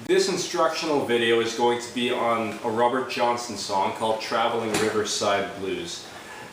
This instructional video is going to be on a Robert Johnson song called Traveling Riverside Blues.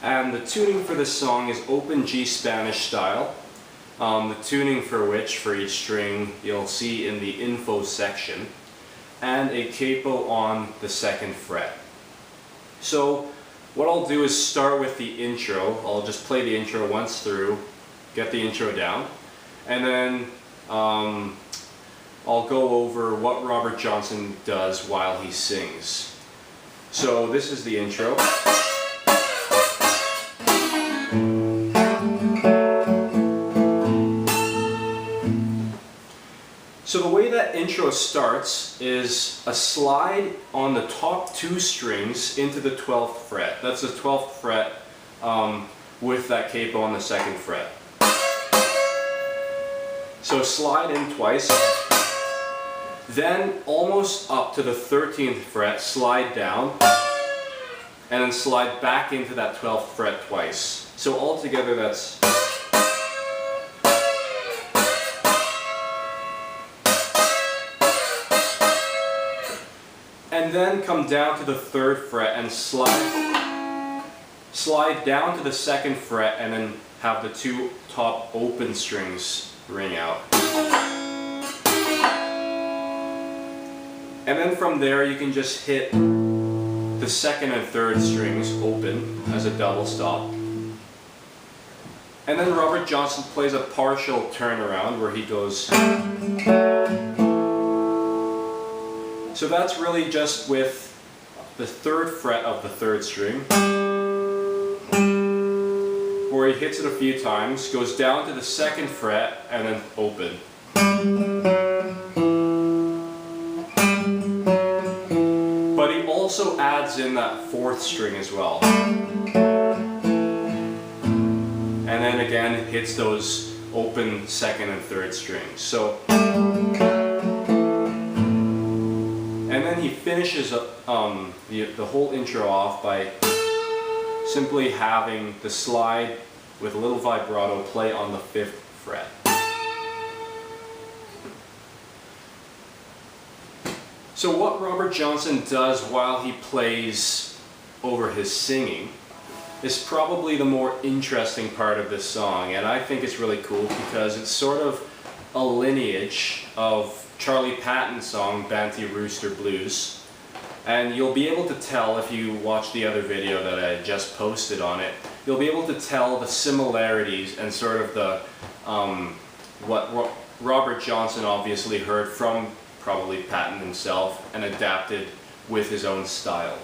And the tuning for this song is open G Spanish style. The tuning for which, for each string, you'll see in the info section. And a capo on the 2nd fret. So what I'll do is start with the intro. I'll just play the intro once through, get the intro down, and then I'll go over what Robert Johnson does while he sings. So this is the intro. So the way that intro starts is a slide on the top 2 strings into the 12th fret. That's the 12th fret with that capo on the 2nd fret. So slide in twice, then almost up to the 13th fret, slide down, and then slide back into that 12th fret twice. So altogether that's and then come down to the 3rd fret and slide down to the 2nd fret and then have the 2 top open strings ring out. And then from there you can just hit the 2nd and 3rd strings open as a double stop. And then Robert Johnson plays a partial turnaround where he goes. So that's really just with the 3rd fret of the 3rd string, where he hits it a few times, goes down to the 2nd fret, and then open. But he also adds in that 4th string as well. And then again hits those open 2nd and 3rd strings. So. And then he finishes the whole intro off by simply having the slide with a little vibrato play on the 5th fret. So what Robert Johnson does while he plays over his singing is probably the more interesting part of this song, and I think it's really cool because it's sort of a lineage of Charlie Patton's song, Banty Rooster Blues. And you'll be able to tell if you watch the other video that I just posted on it, you'll be able to tell the similarities and sort of the, what Robert Johnson obviously heard from probably Patton himself and adapted with his own style.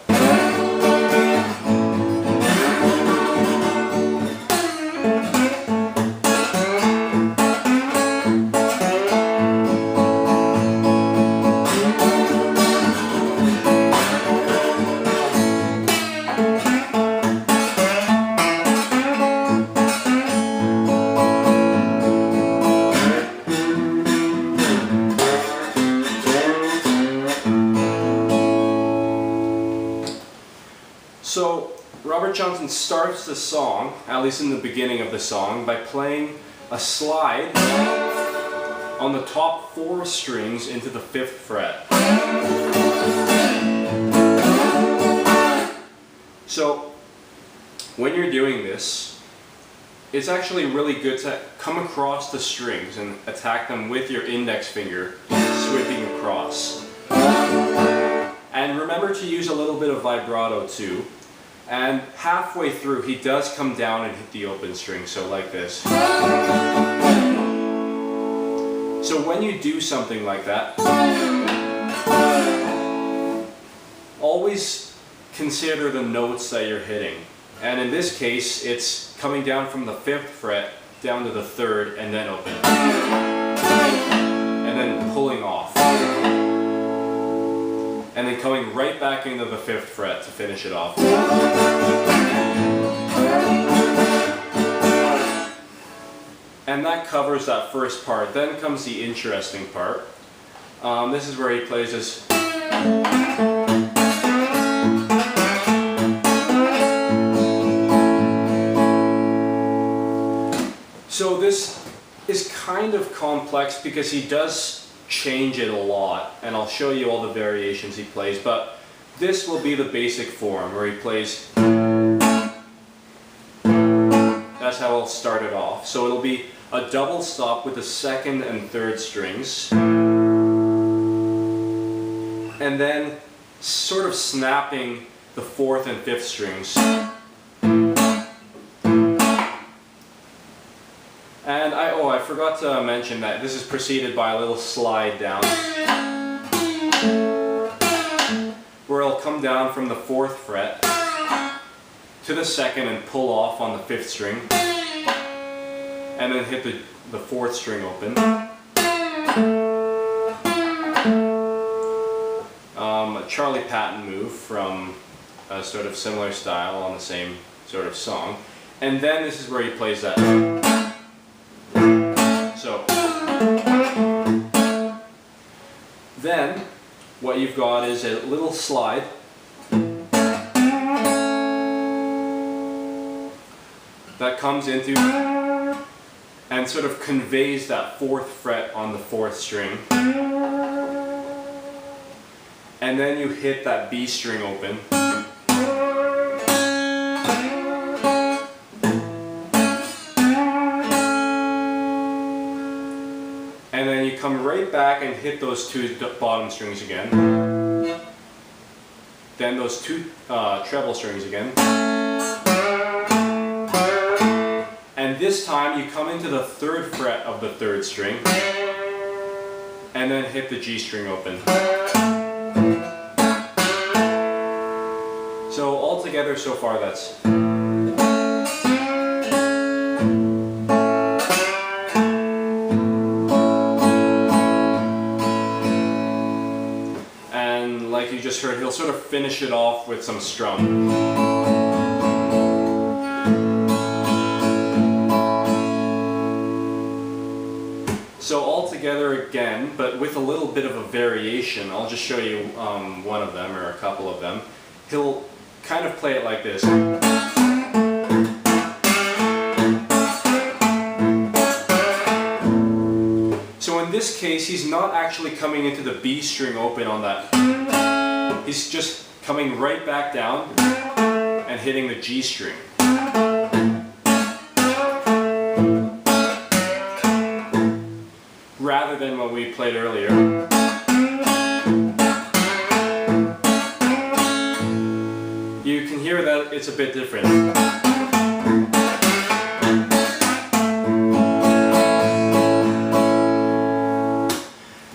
So Robert Johnson starts the song, at least in the beginning of the song, by playing a slide on the top 4 strings into the 5th fret. So when you're doing this, it's actually really good to come across the strings and attack them with your index finger, sweeping across. And remember to use a little bit of vibrato too. And halfway through, he does come down and hit the open string, so like this. So when you do something like that, always consider the notes that you're hitting. And in this case, it's coming down from the 5th fret down to the 3rd and then open. And then pulling off. And then coming right back into the 5th fret to finish it off. And that covers that first part. Then comes the interesting part. This is where he plays this. So this is kind of complex because he does change it a lot, and I'll show you all the variations he plays, but this will be the basic form where he plays. That's how I'll start it off. So it'll be a double stop with the second and third strings, and then sort of snapping the fourth and fifth strings. And I forgot to mention that this is preceded by a little slide down, where I'll come down from the fourth fret to the second and pull off on the fifth string, and then hit the fourth string open. A Charlie Patton move from a sort of similar style on the same sort of song. And then this is where he plays that. So then what you've got is a little slide that comes into and sort of conveys that fourth fret on the fourth string. And then you hit that B string open. And then you come right back and hit those two bottom strings again. Then those two treble strings again. And this time you come into the third fret of the third string and then hit the G string open. So all together so far that's. And like you just heard, he'll sort of finish it off with some strum. So all together again, but with a little bit of a variation. I'll just show you one of them or a couple of them. He'll kind of play it like this. So in this case, he's not actually coming into the B string open on that. He's just coming right back down and hitting the G string. Rather than what we played earlier. You can hear that it's a bit different.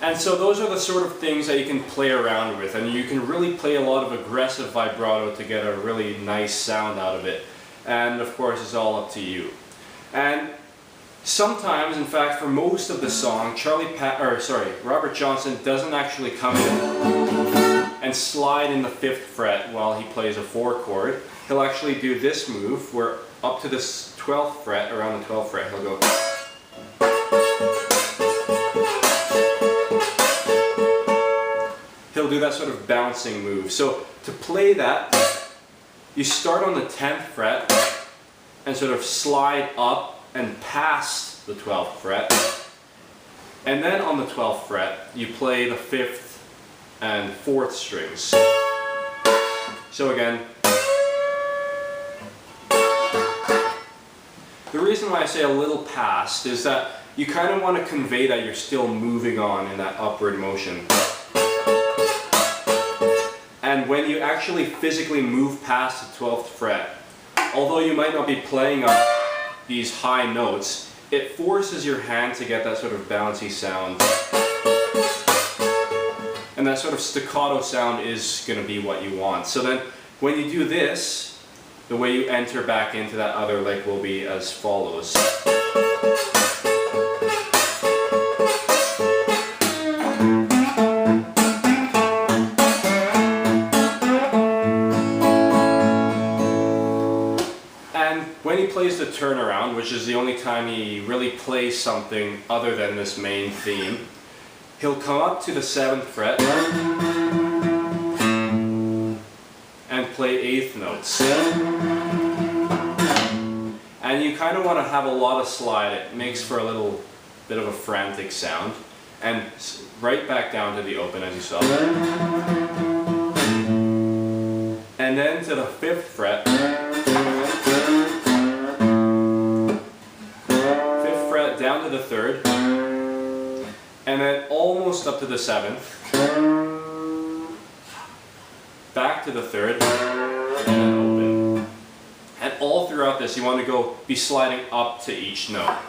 And so those are the sort of things that you can play around with, and you can really play a lot of aggressive vibrato to get a really nice sound out of it. And of course it's all up to you. And sometimes, in fact, for most of the song, Robert Johnson doesn't actually come in and slide in the fifth fret while he plays a 4 chord. He'll actually do this move where up to this 12th fret, around the 12th fret, he'll go. He'll do that sort of bouncing move. So to play that, you start on the 10th fret and sort of slide up and past the 12th fret, and then on the 12th fret you play the 5th and 4th strings. So again, the reason why I say a little past is that you kind of want to convey that you're still moving on in that upward motion. And when you actually physically move past the 12th fret, although you might not be playing up these high notes, it forces your hand to get that sort of bouncy sound. And that sort of staccato sound is going to be what you want. So then when you do this, the way you enter back into that other lick will be as follows. When he plays the turnaround, which is the only time he really plays something other than this main theme, he'll come up to the 7th fret and play 8th notes. And you kind of want to have a lot of slide. It makes for a little bit of a frantic sound. and right back down to the open as you saw. And then to the 5th fret. 5th fret down to the 3rd. And then almost up to the 7th. Back to the 3rd. And then open. And all throughout this you want to be sliding up to each note.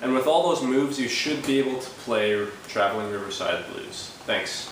And with all those moves you should be able to play Traveling Riverside Blues. Thanks.